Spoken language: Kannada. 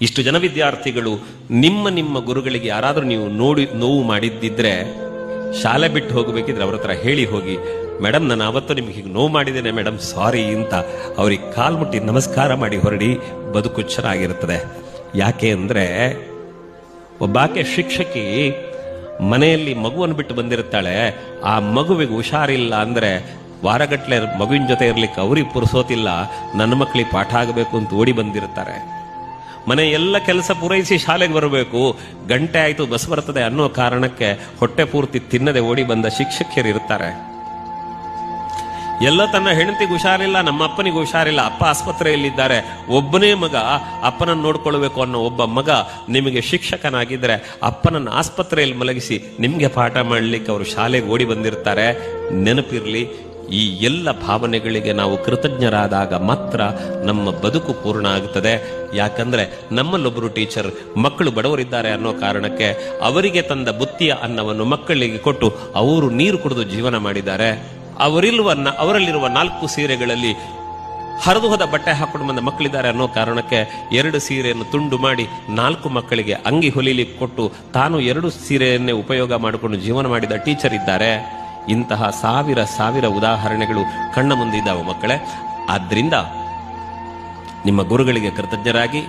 ಇಷ್ಟು ಜನ ವಿದ್ಯಾರ್ಥಿಗಳು ನಿಮ್ಮ ನಿಮ್ಮ ಗುರುಗಳಿಗೆ ಯಾರಾದರೂ ನೀವು ನೋವು ಮಾಡಿದ್ದಿದ್ರೆ ಶಾಲೆ ಬಿಟ್ಟು ಹೋಗಬೇಕಿದ್ರೆ ಅವ್ರ ಹತ್ರ ಹೇಳಿ ಹೋಗಿ, ಮೇಡಮ್ ನಾನು ಅವತ್ತು ನಿಮ್ಗೆ ಹೀಗೆ ನೋವು ಮಾಡಿದ್ದೇನೆ ಮೇಡಮ್, ಸಾರಿ ಅಂತ ಅವ್ರಿಗೆ ಕಾಲ್ ಮುಟ್ಟಿ ನಮಸ್ಕಾರ ಮಾಡಿ ಹೊರಡಿ. ಬದುಕು ಚೆನ್ನಾಗಿರುತ್ತದೆ. ಯಾಕೆ ಅಂದ್ರೆ ಒಬ್ಬಾಕೆ ಶಿಕ್ಷಕಿ ಮನೆಯಲ್ಲಿ ಮಗುವನ್ನು ಬಿಟ್ಟು ಬಂದಿರುತ್ತಾಳೆ. ಆ ಮಗುವಿಗೆ ಹುಷಾರಿಲ್ಲ ಅಂದ್ರೆ ವಾರಗಟ್ಲೆ ಮಗುವಿನ ಜೊತೆ ಇರ್ಲಿಕ್ಕೆ ಅವ್ರಿಗೆ ಪುರುಸೋತಿಲ್ಲ, ನನ್ನ ಮಕ್ಕಳಿಗೆ ಪಾಠ ಆಗಬೇಕು ಅಂತ ಓಡಿ ಬಂದಿರ್ತಾರೆ. ಮನೆ ಎಲ್ಲ ಕೆಲಸ ಪೂರೈಸಿ ಶಾಲೆಗೆ ಬರಬೇಕು, ಗಂಟೆ ಆಯ್ತು ಬಸ್ ಬರ್ತದೆ ಅನ್ನೋ ಕಾರಣಕ್ಕೆ ಹೊಟ್ಟೆ ಪೂರ್ತಿ ತಿನ್ನದೆ ಓಡಿ ಬಂದ ಶಿಕ್ಷಕಿಯರು ಇರ್ತಾರೆ. ಎಲ್ಲ ತನ್ನ ಹೆಂಡತಿಗೆ ಹುಷಾರಿಲ್ಲ, ನಮ್ಮ ಅಪ್ಪನಿಗೆ ಹುಷಾರಿಲ್ಲ, ಅಪ್ಪ ಆಸ್ಪತ್ರೆಯಲ್ಲಿದ್ದಾರೆ, ಒಬ್ಬನೇ ಮಗ ಅಪ್ಪನನ್ನು ನೋಡ್ಕೊಳ್ಬೇಕು ಅನ್ನೋ ಒಬ್ಬ ಮಗ ನಿಮಗೆ ಶಿಕ್ಷಕನಾಗಿದ್ರೆ ಅಪ್ಪನನ್ನು ಆಸ್ಪತ್ರೆಯಲ್ಲಿ ಮಲಗಿಸಿ ನಿಮ್ಗೆ ಪಾಠ ಮಾಡ್ಲಿಕ್ಕೆ ಅವರು ಶಾಲೆಗೆ ಓಡಿ ಬಂದಿರ್ತಾರೆ. ನೆನಪಿರ್ಲಿ, ಈ ಎಲ್ಲ ಭಾವನೆಗಳಿಗೆ ನಾವು ಕೃತಜ್ಞರಾದಾಗ ಮಾತ್ರ ನಮ್ಮ ಬದುಕು ಪೂರ್ಣ ಆಗುತ್ತದೆ. ಯಾಕಂದ್ರೆ ನಮ್ಮಲ್ಲೊಬ್ಬರು ಟೀಚರ್ ಮಕ್ಕಳು ಬಡವರಿದ್ದಾರೆ ಅನ್ನೋ ಕಾರಣಕ್ಕೆ ಅವರಿಗೆ ತಂದ ಬುತ್ತಿಯ ಅನ್ನವನ್ನು ಮಕ್ಕಳಿಗೆ ಕೊಟ್ಟು ಅವರು ನೀರು ಕುಡಿದು ಜೀವನ ಮಾಡಿದ್ದಾರೆ. ಅವರಲ್ಲಿರುವ 4 ಸೀರೆಗಳಲ್ಲಿ ಹರಿದು ಹೋದ ಬಟ್ಟೆ ಹಾಕೊಂಡು ಬಂದ ಮಕ್ಕಳಿದ್ದಾರೆ ಅನ್ನೋ ಕಾರಣಕ್ಕೆ 2 ಸೀರೆಯನ್ನು ತುಂಡು ಮಾಡಿ 4 ಮಕ್ಕಳಿಗೆ ಅಂಗಿ ಹೊಲಿಲಿಕ್ಕೆ ಕೊಟ್ಟು ತಾನು 2 ಸೀರೆಯನ್ನೇ ಉಪಯೋಗ ಮಾಡಿಕೊಂಡು ಜೀವನ ಮಾಡಿದ ಟೀಚರ್ ಇದ್ದಾರೆ. ಇಂತಹ ಸಾವಿರ ಉದಾಹರಣೆಗಳು ಕಣ್ಣ ಮುಂದೆ ಇದ್ದಾವೆ ಮಕ್ಕಳೇ. ಆದ್ರಿಂದ ನಿಮ್ಮ ಗುರುಗಳಿಗೆ ಕೃತಜ್ಞರಾಗಿ